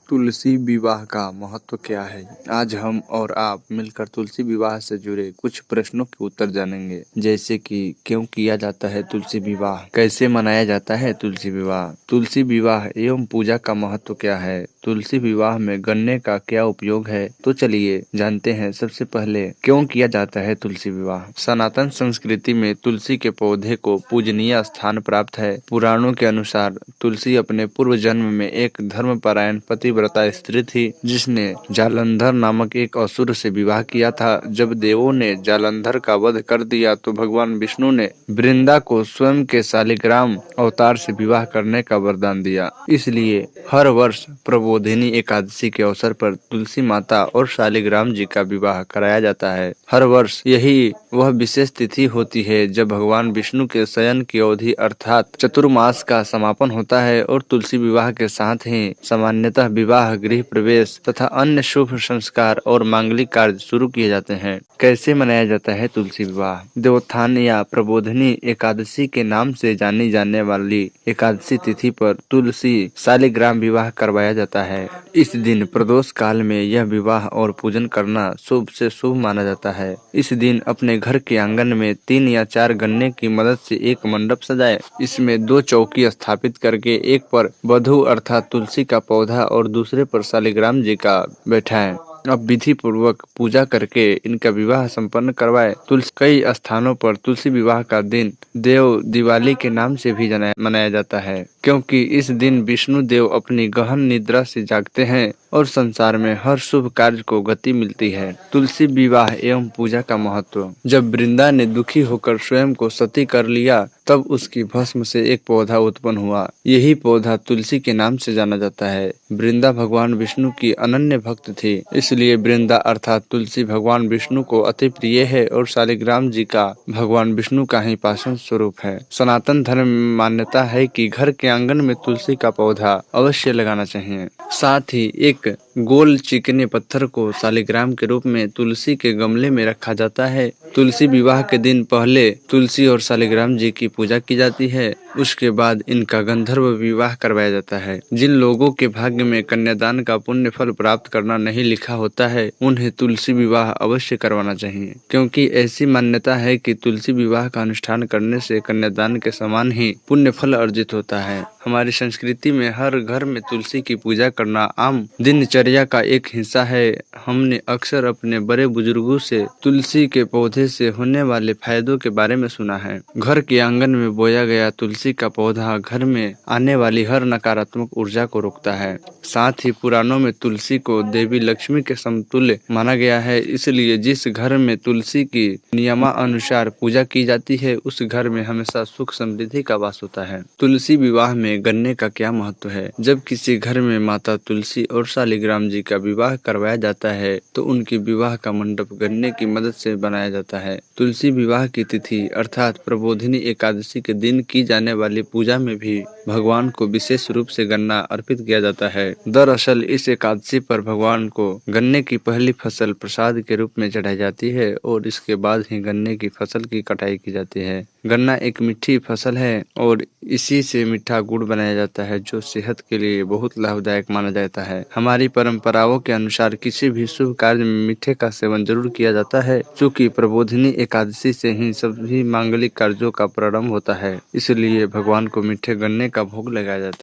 तुलसी विवाह का महत्व क्या है? आज हम और आप मिलकर तुलसी विवाह से जुड़े कुछ प्रश्नों के उत्तर जानेंगे, जैसे कि क्यों किया जाता है तुलसी विवाह, कैसे मनाया जाता है तुलसी विवाह, तुलसी विवाह एवं पूजा का महत्व क्या है, तुलसी विवाह में गन्ने का क्या उपयोग है। तो चलिए जानते हैं। सबसे पहले क्यों किया जाता है तुलसी विवाह। सनातन संस्कृति में तुलसी के पौधे को पूजनीय स्थान प्राप्त है। पुराणों के अनुसार तुलसी अपने पूर्व जन्म में एक धर्मपरायण पतिव्रता स्त्री थी, जिसने जालंधर नामक एक असुर से विवाह किया था। जब देवों ने जालंधर का वध कर दिया तो भगवान विष्णु ने वृंदा को स्वयं के शालिग्राम अवतार से विवाह करने का वरदान दिया। इसलिए हर वर्ष प्रबोधिनी एकादशी के अवसर पर तुलसी माता और शालिग्राम जी का विवाह कराया जाता है। हर वर्ष यही वह विशेष तिथि होती है जब भगवान विष्णु के शयन की अवधि अर्थात चतुर्मास का समापन होता है और तुलसी विवाह के साथ ही सामान्यतः विवाह, गृह प्रवेश तथा अन्य शुभ संस्कार और मांगलिक कार्य शुरू किए जाते हैं। कैसे मनाया जाता है तुलसी विवाह। देवोत्थान या प्रबोधिनी एकादशी के नाम से जानी जाने वाली एकादशी तिथि पर तुलसी शालिग्राम विवाह करवाया जाता है। इस दिन प्रदोष काल में यह विवाह और पूजन करना शुभ से शुभ माना जाता है। इस दिन अपने घर के आंगन में 3 या 4 गन्ने की मदद से एक मंडप सजाए। इसमें 2 चौकी स्थापित करके एक पर वधू अर्थात तुलसी का पौधा और दूसरे पर शालिग्राम जी का बैठाएं। अब विधि पूर्वक पूजा करके इनका विवाह संपन्न करवाए। तुलसी कई स्थानों पर तुलसी विवाह का दिन देव दिवाली के नाम से भी मनाया जाता है, क्योंकि इस दिन विष्णु देव अपनी गहन निद्रा से जागते हैं और संसार में हर शुभ कार्य को गति मिलती है। तुलसी विवाह एवं पूजा का महत्व। जब वृंदा ने दुखी होकर स्वयं को सती कर लिया, तब उसकी भस्म से एक पौधा उत्पन्न हुआ। यही पौधा तुलसी के नाम से जाना जाता है। वृंदा भगवान विष्णु की अनन्य भक्त थी, इसलिए वृंदा अर्थात तुलसी भगवान विष्णु को अति प्रिय है और शालिग्राम जी का भगवान विष्णु का ही पार्षद स्वरूप है। सनातन धर्म में मान्यता है कि घर के आंगन में तुलसी का पौधा अवश्य लगाना चाहिए। साथ ही एक गोल चिकने पत्थर को शालिग्राम के रूप में तुलसी के गमले में रखा जाता है। तुलसी विवाह के दिन पहले तुलसी और शालिग्राम जी की पूजा की जाती है, उसके बाद इनका गंधर्व विवाह करवाया जाता है। जिन लोगों के भाग्य में कन्यादान का पुण्य फल प्राप्त करना नहीं लिखा होता है, उन्हें तुलसी विवाह अवश्य करवाना चाहिए, क्योंकि ऐसी मान्यता है कि तुलसी विवाह का अनुष्ठान करने से कन्यादान के समान ही पुण्य फल अर्जित होता है। हमारी संस्कृति में हर घर में तुलसी की पूजा करना आम दिनचर्या का एक हिस्सा है। हमने अक्सर अपने बड़े बुजुर्गों से तुलसी के पौधे से होने वाले फायदों के बारे में सुना है। घर के आंगन में बोया गया तुलसी का पौधा घर में आने वाली हर नकारात्मक ऊर्जा को रोकता है। साथ ही पुराणों में तुलसी को देवी लक्ष्मी के समतुल्य माना गया है, इसलिए जिस घर में तुलसी की नियमानुसार पूजा की जाती है, उस घर में हमेशा सुख समृद्धि का वास होता है। तुलसी विवाह में गन्ने का क्या महत्व है। जब किसी घर में माता तुलसी और शालिग्राम जी का विवाह करवाया जाता है, तो उनके विवाह का मंडप गन्ने की मदद से बनाया जाता है। तुलसी विवाह की तिथि अर्थात प्रबोधिनी एकादशी के दिन की जाने वाली पूजा में भी भगवान को विशेष रूप से गन्ना अर्पित किया जाता है। दरअसल इस एकादशी पर भगवान को गन्ने की पहली फसल प्रसाद के रूप में चढ़ाई जाती है और इसके बाद ही गन्ने की फसल की कटाई की जाती है। गन्ना एक मीठी फसल है और इसी से मीठा गुड़ बनाया जाता है, जो सेहत के लिए बहुत लाभदायक माना जाता है। हमारी परंपराओं के अनुसार किसी भी शुभ कार्य में मीठे का सेवन जरूर किया जाता है, क्योंकि प्रबोधिनी एकादशी से ही सभी मांगलिक कार्यों का प्रारंभ होता है। इसलिए भगवान को मीठे गन्ने का भोग लगाया जाता है।